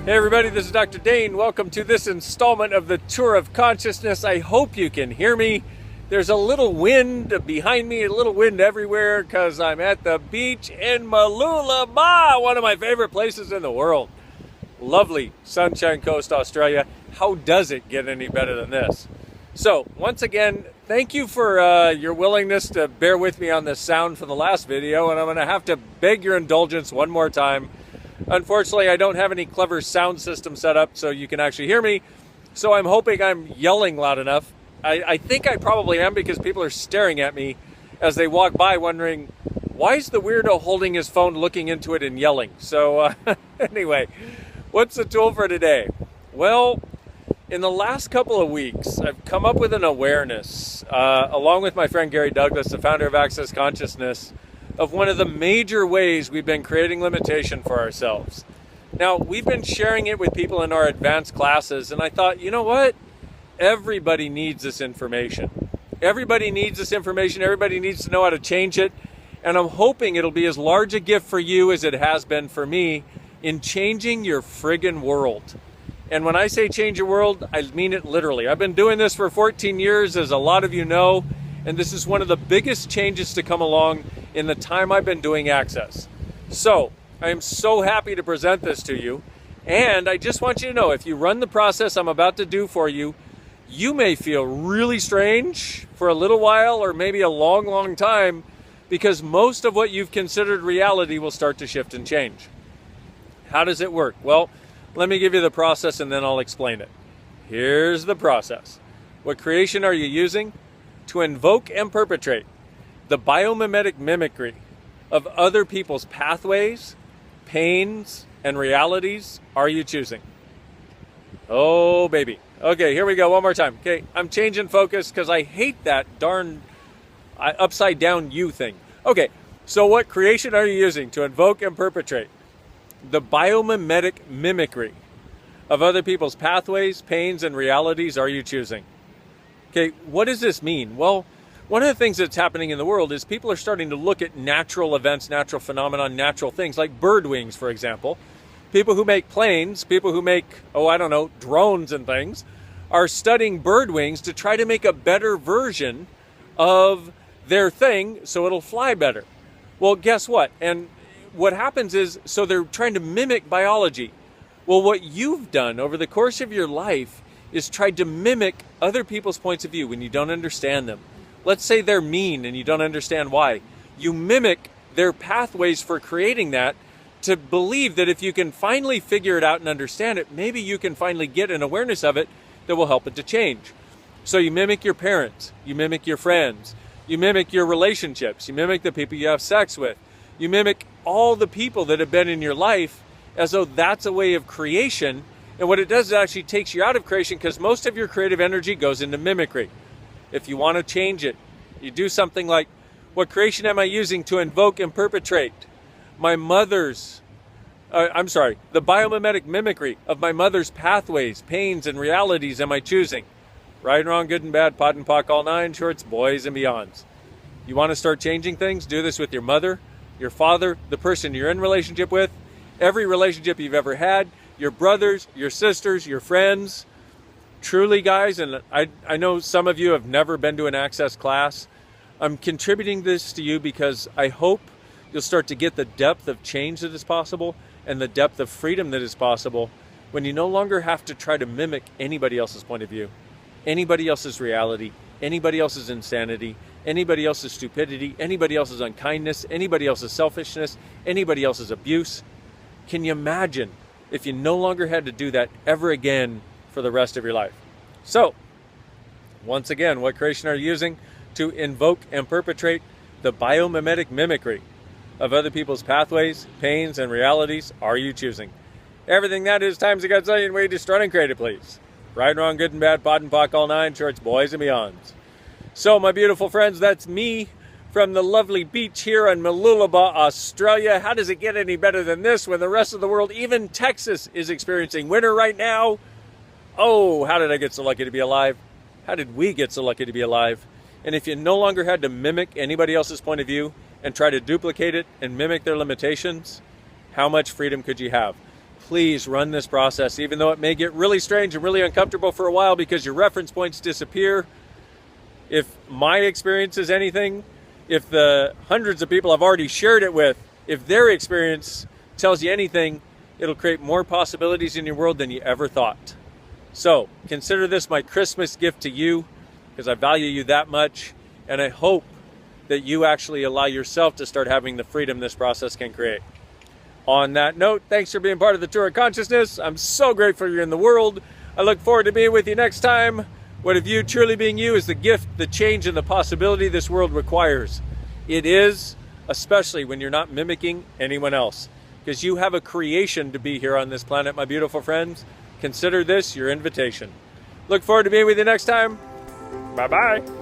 Hey everybody, this is Dr. Dain. Welcome to this installment of the Tour of Consciousness. I hope you can hear me. There's a little wind behind me, a little wind everywhere because I'm at the beach in Mooloolaba, one of my favorite places in the world. Lovely Sunshine Coast, Australia. How does it get any better than this? So, once again, thank you for your willingness to bear with me on this sound for the last video, and I'm going to have to beg your indulgence one more time. Unfortunately, I don't have any clever sound system set up so you can actually hear me, so I'm hoping I'm yelling loud enough. I think I probably am because people are staring at me as they walk by wondering, why is the weirdo holding his phone looking into it and yelling? So anyway, what's the tool for today? Well, in the last couple of weeks, I've come up with an awareness, along with my friend Gary Douglas, the founder of Access Consciousness, of one of the major ways we've been creating limitation for ourselves. Now, we've been sharing it with people in our advanced classes, and I thought, you know what? Everybody needs this information. Everybody needs this information. Everybody needs to know how to change it. And I'm hoping it'll be as large a gift for you as it has been for me in changing your friggin' world. And when I say change your world, I mean it literally. I've been doing this for 14 years, as a lot of you know, and this is one of the biggest changes to come along in the time I've been doing Access. So, I am so happy to present this to you, and I just want you to know, if you run the process I'm about to do for you, you may feel really strange for a little while, or maybe a long, long time, because most of what you've considered reality will start to shift and change. How does it work? Well, let me give you the process and then I'll explain it. Here's the process. What creation are you using? To invoke and perpetrate the biomimetic mimicry of other people's pathways, pains, and realities are you choosing? Oh, baby. Okay, here we go one more time. Okay, I'm changing focus because I hate that darn upside down you thing. Okay, so what creation are you using to invoke and perpetrate the biomimetic mimicry of other people's pathways, pains, and realities are you choosing? Okay, what does this mean? Well, one of the things that's happening in the world is people are starting to look at natural events, natural phenomena, natural things like bird wings, for example. People who make planes, people who make, drones and things, are studying bird wings to try to make a better version of their thing so it'll fly better. Well, guess what? And what happens is, so they're trying to mimic biology. Well, what you've done over the course of your life is tried to mimic other people's points of view when you don't understand them. Let's say they're mean and you don't understand why. You mimic their pathways for creating that to believe that if you can finally figure it out and understand it, maybe you can finally get an awareness of it that will help it to change. So you mimic your parents, you mimic your friends, you mimic your relationships, you mimic the people you have sex with, you mimic all the people that have been in your life as though that's a way of creation. And what it does is it actually takes you out of creation because most of your creative energy goes into mimicry. If you want to change it, you do something like, what creation am I using to invoke and perpetrate my mother's, the biomimetic mimicry of my mother's pathways, pains, and realities am I choosing? Right and wrong, good and bad, pot and pock, all nine shorts, boys and beyonds. You want to start changing things? Do this with your mother, your father, the person you're in relationship with, every relationship you've ever had, your brothers, your sisters, your friends. Truly, guys, and I know some of you have never been to an Access class. I'm contributing this to you because I hope you'll start to get the depth of change that is possible and the depth of freedom that is possible when you no longer have to try to mimic anybody else's point of view, anybody else's reality, anybody else's insanity, anybody else's stupidity, anybody else's unkindness, anybody else's selfishness, anybody else's abuse. Can you imagine if you no longer had to do that ever again for the rest of your life? So, once again, what creation are you using to invoke and perpetrate the biomimetic mimicry of other people's pathways, pains, and realities are you choosing? Everything that is times a godzillion way destroyed and created, please. Right, wrong, good and bad, pot and pock, all nine shorts, boys and beyonds. So, my beautiful friends, that's me from the lovely beach here in Mooloolaba, Australia. How does it get any better than this when the rest of the world, even Texas, is experiencing winter right now? Oh, how did I get so lucky to be alive? How did we get so lucky to be alive? And if you no longer had to mimic anybody else's point of view and try to duplicate it and mimic their limitations, how much freedom could you have? please run this process, even though it may get really strange and really uncomfortable for a while because your reference points disappear. If my experience is anything, if the hundreds of people I've already shared it with, if their experience tells you anything, it'll create more possibilities in your world than you ever thought. So consider this my Christmas gift to you, because I value you that much, and I hope that you actually allow yourself to start having the freedom this process can create. On that note, thanks for being part of the Tour of Consciousness. I'm so grateful you're in the world. I look forward to being with you next time. What if you truly being you is the gift, the change, and the possibility this world requires? It is, especially when you're not mimicking anyone else, because you have a creation to be here on this planet, my beautiful friends. Consider this your invitation. Look forward to being with you next time. Bye-bye.